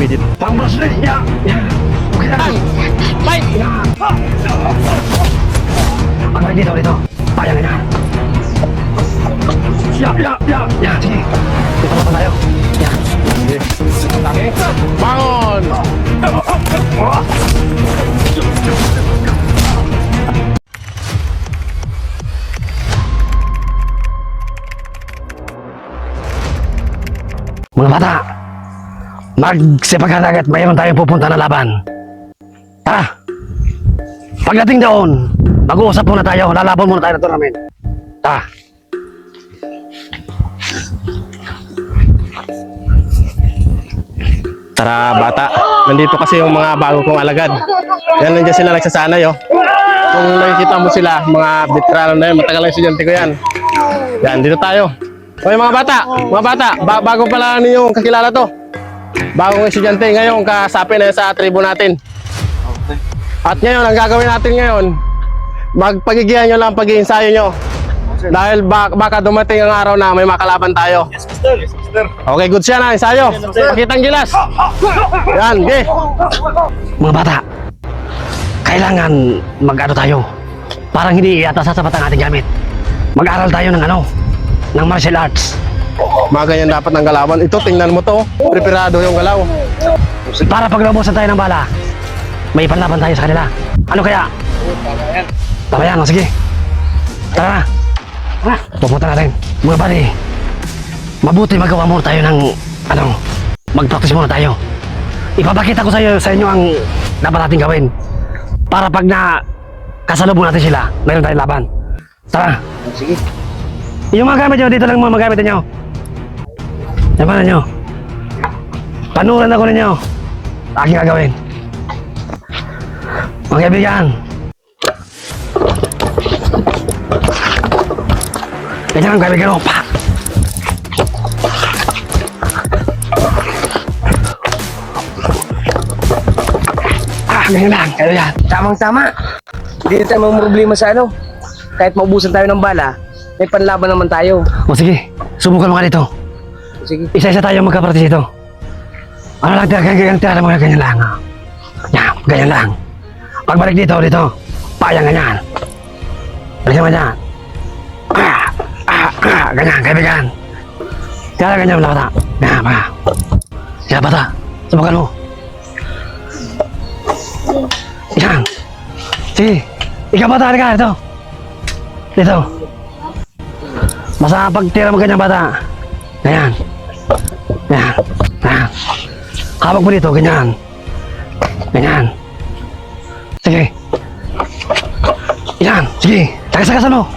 pwede. Pang-Bruce Lee! Ya! Okay na! Fight! Pagbalik dito. Payang na. Ya! Sige. Dito na pa tayo. Ya! Bangon! Mga bata, magsipaghan agad, mayroon tayong pupunta na laban. Tara! Pagdating doon, mag-uusap muna tayo, lalaban muna tayo ng tournament. Tara! Tara bata, nandito kasi yung mga bago kong alagad. Yan, nandiyan sila nagsasanay oh. Kung nakikita mo sila, mga veterano na yun, matagal na estudyante ko yan. Yan, dito tayo. Okay mga bata, bago pala ninyong kakilala to. Bagong estudyante ngayon, kasapi na sa tribo natin. At ngayon, ang gagawin natin ngayon, magpagigihan nyo lang pag-iinsayo nyo. Dahil baka dumating ang araw na may makalaban tayo. Yes, mister. Okay, good siya na, ensayo. Pakitang gilas. Yan, okay. Mga bata, kailangan mag-ano tayo. Parang hindi yata sasapat ang ating gamit. Mag-aral tayo ng martial arts. Mga ganyan dapat ng galawan. Ito, tingnan mo to. Preparado yung galaw. Para pag naubusan tayo ng bala, may panlaban tayo sa kanila. Ano kaya? Tama yan, o sige. Tara na. Pupunta natin. Mga buddy, mabuti magawa muna tayo ng, mag-practice muna tayo. Ipapakita ko sa inyo ang dapat natin gawin. Para pag kasalubong natin sila, mayroon tayong laban. Tara. Sige. Yung mga gamit nyo, dito lang mga gamit nyo. Yaman nyo. Panuran ako ninyo. Aking gagawin. Mga kaibigan. Ganyan ang kaibigan mo. Pa! Ganyan lang, kaibigan. Tamang-tama. Hindi na tayo may problema sa ano. Kahit maubusan tayo ng bala, may panlaban naman tayo. O sige, subukan mo ka dito. Sige. Isa-isa tayo magkapartis dito. Ano lang, ganyan mo ganyan lang. Yan, ganyan lang. Pagbalik dito, payang ganyan. Ganyan mo dyan. Ganyan, kaibigan. Kaya ganyan mo lang bata. Ganyan, baka. Kaya bata, subukan mo. Yan. Sige, ikaw bata, halika, dito. Dito. Basta pagtira mo ganyan bata. Ganyan. Ganyan. Ganyan. Hawak mo dito, ganyan. Ganyan. Sige. Yan, sige. Tagas-tagasan mo.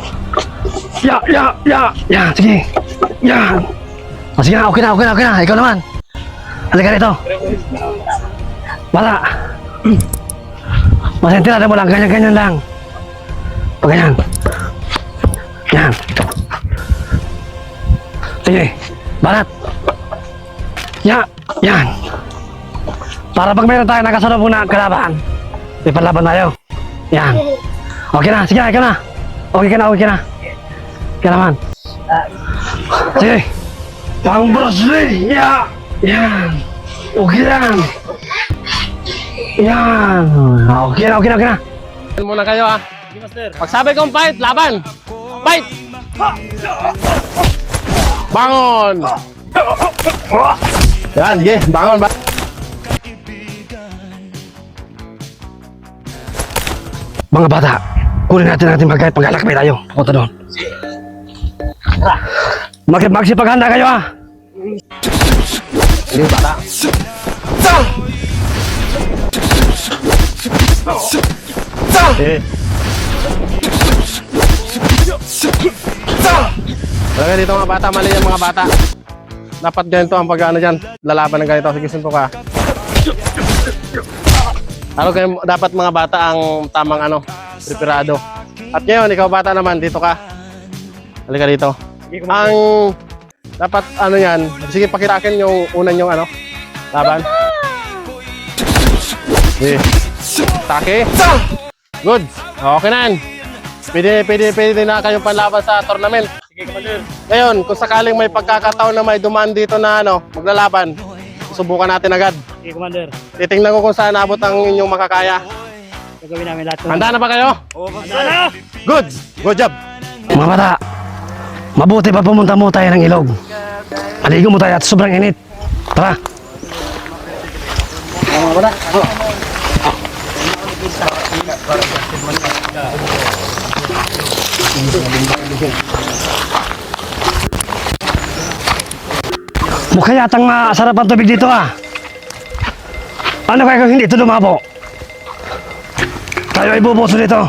Yan, sige. Yan. O sige na, okay na. Ikaw naman. Halika dito. Bata. Masentirada mo lang, ganyan lang. O ganyan. Yan. Sige, balat. Yan. Para pag meron tayo nakasalubong na kalaban, may panlaban tayo. Yan. Okay na, sige na, ikaw na. Okay ka na. Ikaw naman. Sige. Pang-Bruce Lee! Yan. Okay lang. Yan. Okay na. Muna kayo ah. Pagsabi kong fight, laban! Fight! Bangon! Yan, sige, bangon ba? Mga bata, kunin natin ang ating pagkain, pag-alakbay tayo. Punta doon. Magsipaghanda kayo ah! Hindi, bata. Okay. Talaga dito mga bata, mali yan mga bata. Dapat ganito ang pag-ano dyan, lalaban ng ganito. Sige, sunto ka. Dapat mga bata ang tamang preparado. At ngayon, ikaw bata naman, dito ka. Halika dito. Ang dapat yan, sige pakitakin yung unan yung laban. Okay. Take. Good. Okay na yan. Pwede na kayong panlaban sa tournament. Sige, Commander. Ngayon, kung sakaling may pagkakataon na may dumaan dito na maglalaban, susubukan natin agad. Sige, Commander. Titingnan ko kung saan abot ang inyong makakaya. Gagawin namin lahat. Handa na ba kayo? Handa na! Good! Good job! Mga bata, mabuti pa pumunta mo tayo ng ilog. Aligo mo tayo at sobrang init. Tara. Mukha yatang masarap ang tubig dito ah. Ano kaya kung hindi ito lumabo? Tayo ay bubuso dito.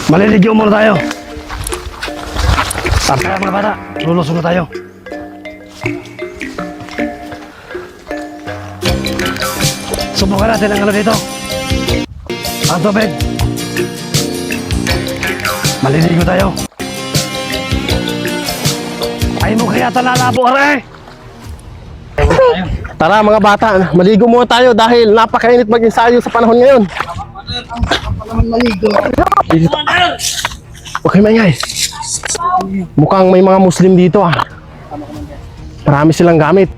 Maliligyo muna tayo. Kaya mga bata, lulusong na tayo. Subukan natin ang ano dito. Ang tubig. Maliligo tayo. Ay mo kaya talalabo are. Tara mga bata, maligo muna tayo dahil napakainit mag-ensayo sa panahon ngayon. Okay, maingay. Mukhang may mga Muslim dito ah. Marami silang gamit.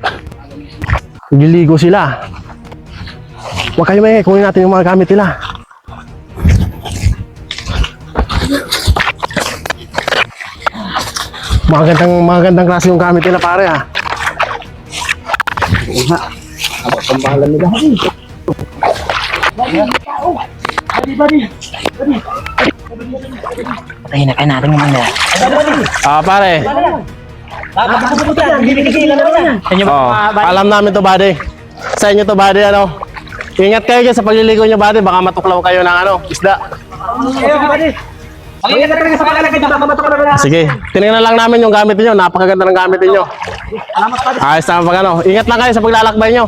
Giligo sila. Huwag kayo maingay, kunin natin yung mga gamit nila. Magandang klase yung gamit nila pare ah. Patayin na kayo natin mo muna. Pare. Alam namin to buddy. Sa inyo to buddy ano. Ingat kayo dyan sa pagliligo nyo buddy. Baka matuklaw kayo ng ano, isda. Sige, tinignan lang namin yung gamit niyo. Napakaganda ng gamit niyo. Ayos na pag ano. Ingat lang kayo sa paglalakbay nyo.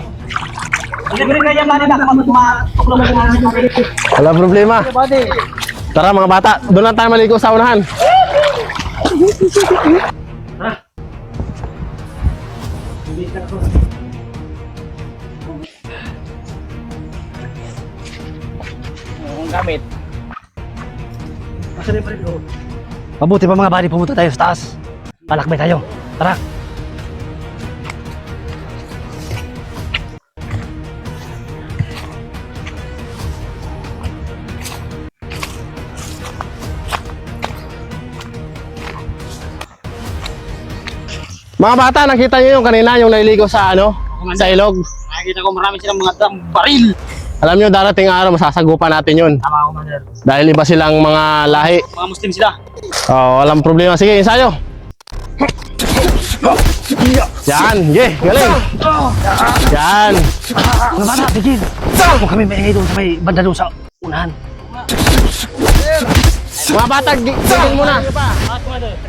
Wala problema. Tara mga bata, doon lang tayo maligo sa unahan. Gamit. Mabuti pa mga bari, pumunta tayo sa taas. Palakbay tayo. Tara. Mga bata, nakita niyo yung kanina yung naliligo sa ano? Sa ilog. Nakikita ko marami silang mga baril. Alam niyo darating araw masasagupan natin yun. Tama, Commander. Dahil iba silang mga lahi. Mga Muslim sila. Oh, walang problema. Sige, ensayo. Yan, galing. Yan. Mga bata, bigil. Kung kami maingay doon sa may banda doon sa unahan. Mga bata, gigil muna.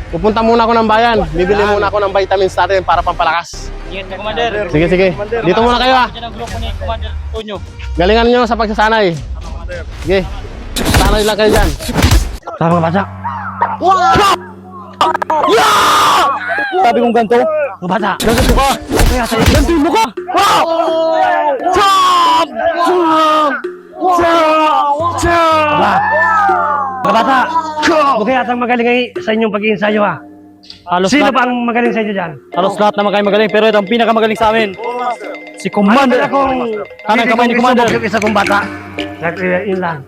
Pupunta muna ako ng bayan. Bibili muna ako ng vitamins natin para pampalakas. Ingat ka, Commander. Sige, sige. Dito muna kayo ah. Diyan ang grupo ni Commander Tonyo. Galingan nyo sa pagsasanay. Sige. Sanay lang kayo dyan. Tara mga bata. Sabi kong ganito. Mga bata. Ganito ka. Kaya sa ganito mo ka. Mga bata. Huwag kaya atang magaling ay sa inyong pag-iinsayo ha. Sino pa ang magaling sa inyo dyan? Halos lahat naman kayo magaling, pero ito ang pinakamagaling sa amin. Si Commander. Kanang kamay ni Commander. Yung isa kong bata. Yun lang.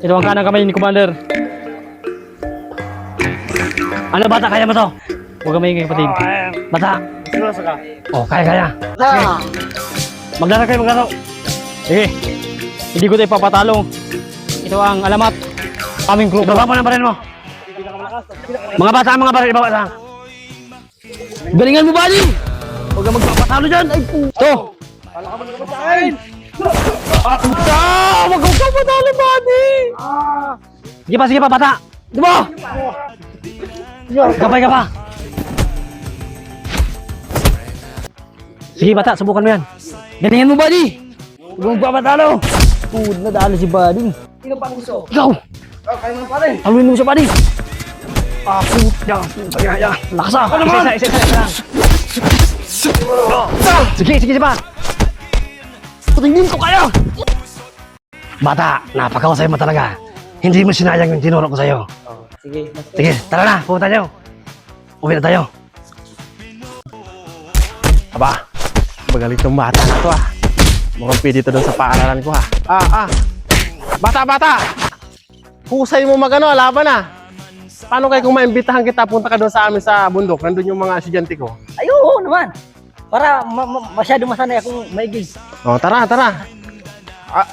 Ito ang kanang kamay ni Commander. Ano bata, kaya mo to? Huwag ka maingay, kapatid. Bata. Oh, kaya. Sige. Maglaro kayo, maglaro. Sige. Hindi ko tayo papatalo. Ito ang alamat. Aming grupo. Ibaba mo ng baril mo. Mga bata, ibaba lang. Galingan mo, buddy! Huwag ka magpapatalo dyan! Ay, puto! Huwag kang papatalo, buddy! Sige pa, bata. Di ba? Gabay ka pa. Sige, bata, subukan mo yan. Galingan mo, buddy! Huwag kang magpapatalo! Nadalo si buddy. Ikaw! Taluin mo siya, buddy! Yan. Lakas ah. Isa lang. Sige pa. Patingin ko kaya! Bata, napakahusay mo talaga. Hindi mo sinayang yung tinuro ko sa'yo. Sige, tara na, pumunta tayo. Uwi na tayo. Aba, Magaling tong bata na to ah. Mukhang pwede to doon sa paaralan ko ah. Bata! Husay mo magano, laban ah. Paano kayo kung maimbitahan kita, punta ka doon sa amin sa bundok, nandun yung mga estudyante ko? Ay, oo naman. Para masyado masanay akong maiging. Oh, tara.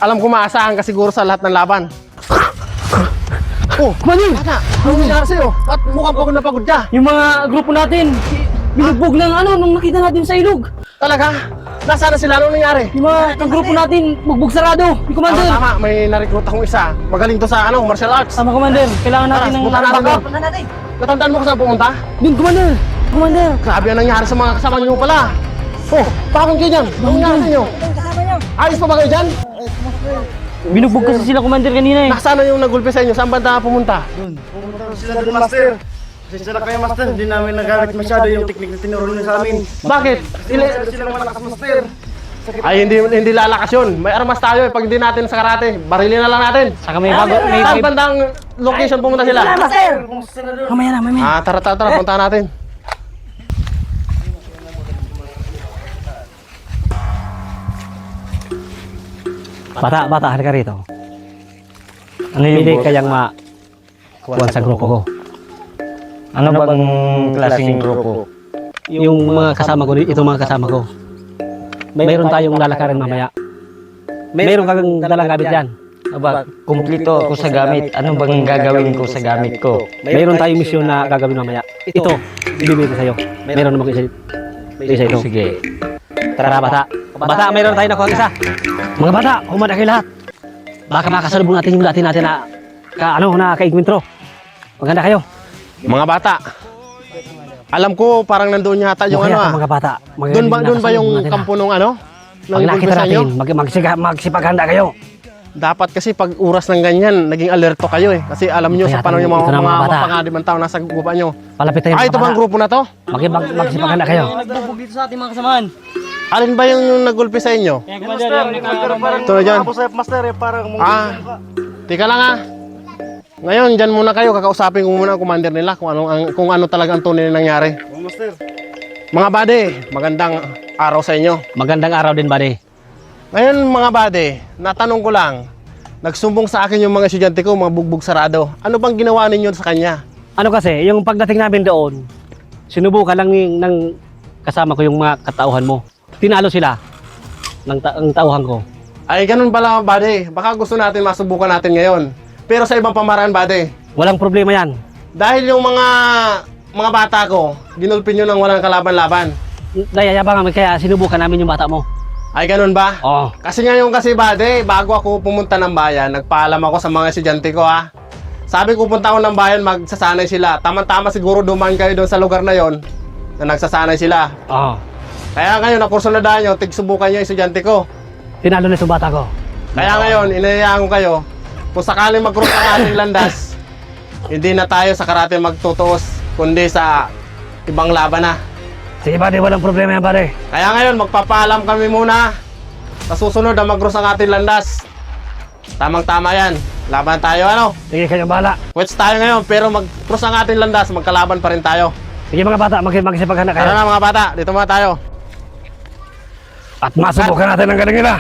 Alam ko maasahan ka siguro sa lahat ng laban. Oh, Commander! bata! Ano nangyari sa'yo? At mukhang pagod na pagod ka. Yung mga grupo natin, binugbog ng nung nakita natin sa ilog. Talaga? Nasaan na sila? Anong nangyari? Yung mga grupo natin, bugbog sarado. Yung Commander! Tama, may na-recruit akong isa. Magaling to sa martial arts. Tama, Commander. Kailangan natin ng punta natin backup. doon. Punta natin. Natandaan mo kung saan pumunta? Dun, Commander! Commander! Grabe ang nangyari sa mga kasama niyo pala. Oh, bakit kayo dyan? Anong nangyari sa inyo? Ang kasama niyo. Ayos pa ba kayo dyan? Binugbog kasi sila, Commander, kanina eh. Nasaan na yung nagulpi sa inyo? Saan banda pumunta? Sila doon, Master. Sila kayo, Master. Hindi namin nagamit masyado yung teknik na tinuro niyo sa amin. Bakit? Sila malakas, Master. Ay, hindi lalakas yun. May armas tayo eh. Pag hindi natin sa karate, barilin na lang natin. Saka may bago, Saan bandang location pumunta sila? Master! Mamaya na. Tara, puntahan natin. Bata, halika rito. Ano yung pili kayang kuwan sa grupo ko? Ano bang klaseng grupo? Yung mga kasama ko, itong mga kasama ko. Mayroon tayong lalakarin mamaya. Mayroon kang dalang gamit dyan. Aba, kumplito ako sa gamit. Ano bang gagawin ko sa gamit ko? Mayroon tayong misyon na gagawin mamaya. Ito, ibibigay ko sa'yo. Mayroon naman ko isa ito. Sige. Tara, bata. Bata, mayroon tayo nakuha isa. Mga bata, humanda kayo lahat. Baka makasalubong natin yung dati natin na kaigwintro. Maganda kayo. Mga bata, alam ko parang nandoon yata yung Mga bata. Doon ba yung kampo nung Pag nakita natin, magsipaghanda kayo. Dapat kasi pag oras ng ganyan, naging alerto kayo eh. Kasi alam nyo sa Kaya paano yung ito na, mga mga bata. mapanganib ng tao nasa gupa nyo. Palapit tayo Ito bang grupo na to? Magsipaghanda kayo. Nagbubog dito sa ating mga kasamaan. Alin ba yung nagulpi sa inyo? Parang Ito na dyan. ako sa Master, parang Tika lang Ngayon, dyan muna kayo. Kakausapin ko muna ang commander nila kung ano talaga ang tunay na nangyari. Master. Mga bade, magandang araw sa inyo. Magandang araw din, buddy. Ngayon mga bade, natanong ko lang, nagsumbong sa akin yung mga estudyante ko, mga bugbog sarado. Ano bang ginawa ninyo sa kanya? Ano kasi, yung pagdating namin doon, sinubukan lang ng kasama ko yung mga katauhan mo. Tinalo sila ng tauhan ko. Ay, ganun pala bade. Baka gusto natin masubukan natin ngayon. Pero sa ibang pamaraan bade. Walang problema yan. Dahil yung mga bata ko, ginulpin nyo ng walang kalaban-laban. Nayayabang kaya sinubukan namin yung bata mo. Ay, ganun ba? Oo. Kasi ngayon bade, bago ako pumunta ng bayan, nagpaalam ako sa mga estudyante ko Sabi ko punta ako ng bayan, magsasanay sila. Tama-tama siguro dumaan kayo doon sa lugar na yon na nagsasanay sila. Oo. Kaya ngayon, nakursunadaan nyo, tigsubukan nyo yung estudyante ko. Tinalo na itong bata ko. Kaya ngayon, inayayaan ko kayo, kung sakaling mag-cross ang ating landas, hindi na tayo sa karate magtutuos, kundi sa ibang laban na. Sige, buddy, walang problema yan, buddy. Kaya ngayon, magpapaalam kami muna. Sa susunod na mag-cross ang ating landas. Tamang-tama yan. Laban tayo, Sige, kayong bahala. Quits tayo ngayon, pero mag-cross ang ating landas, magkalaban pa rin tayo. Sige mga bata, magsipaghanda kayo. Tara na mga bata, dito muna tayo. At masubukan natin ang galing nila.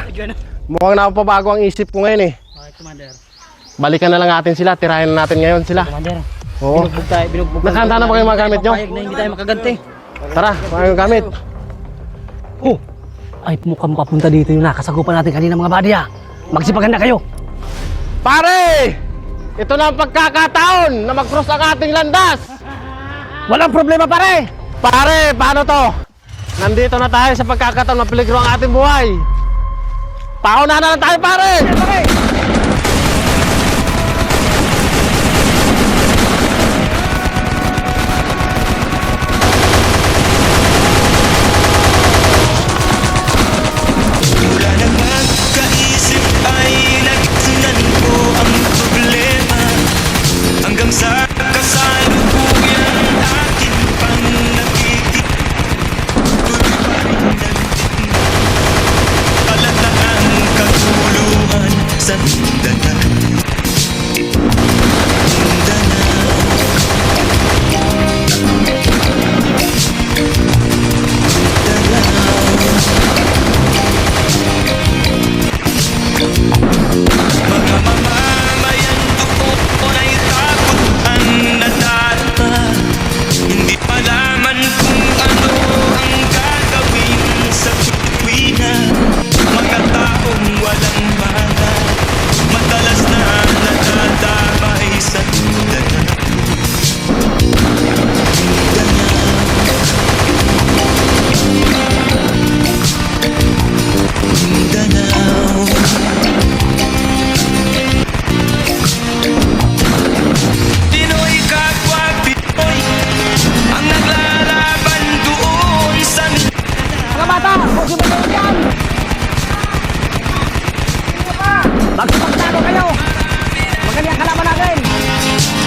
Mukhang napabago ang isip ko ngayon Balikan na lang natin sila, tirahin na natin ngayon sila. Commander, Oo. binugbog Nakahanda na ba kayo mga gamit nyo? Payag na hindi tayo makaganti. Tara, mga yung gamit. Oh, ay mukhang papunta dito yung nakasagupan natin kanina mga buddy Magsipaghanda kayo. Pare! Ito na ang pagkakataon na mag-cross ang ating landas! Walang problema, pare. Pare, paano to? Nandito na tayo sa pagkakataon, mapeligro ang ating buhay. Pauna na lang tayo, pare! Wala namang kaisip ay nagsunan ko ang problema hanggang sa kasalukuyan akin pang nakikita. Halata ang katuluhan sa Magsipagtago kayo! Magaling ang kalaban natin!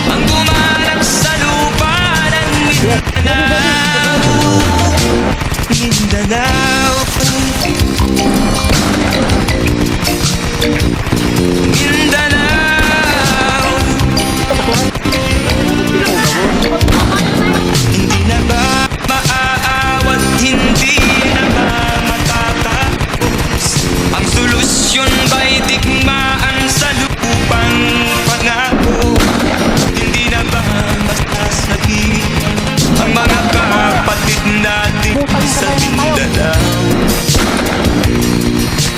Ang gumanap sa lupa ng Mindanao. Mindanao. Hindi na ba maaawat, hindi na ba matatapos? Ang solusyon ba'y digmaan sa lupang pangako? Hindi na ba masasagi ang mga kapatid natin sa Mindanao?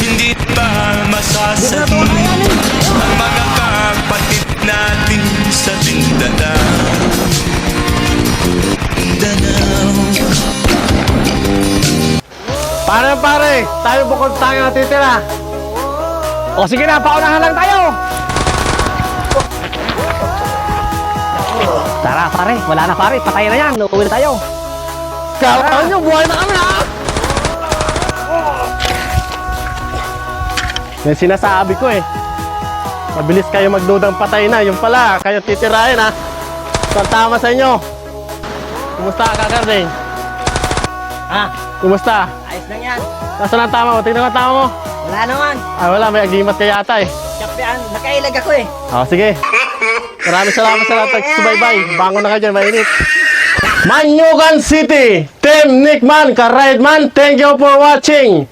Hindi ba masasagi ang mga kapatid natin sa Mindanao? Mindanao. Pare, tayo bukod tayo natitira. O sige na, paunahan lang tayo! Tara pare, wala na pare, patay na yan, uuwi na tayo. Kalaban nyo, buhay na kami ha! Yan sinasabi ko eh. Mabilis kayo magdudang patay na. Yung pala, kayo titirahin ha. So, tama sa inyo. Kumusta ka, Kakarding? Ha? Kumusta? Ayos lang yan. Nasaan ang tama mo? Tingnan ko ang tama mo. Wala naman. Ah, wala. May agimat ka yata eh. Kapian, nakailag ako eh. Oh, sige. Maraming salamat sa lahat ng subaybay. Bangon na kayo dyan, mainit. Manyugan City, Team Nickman, Ka-Rideman, thank you for watching.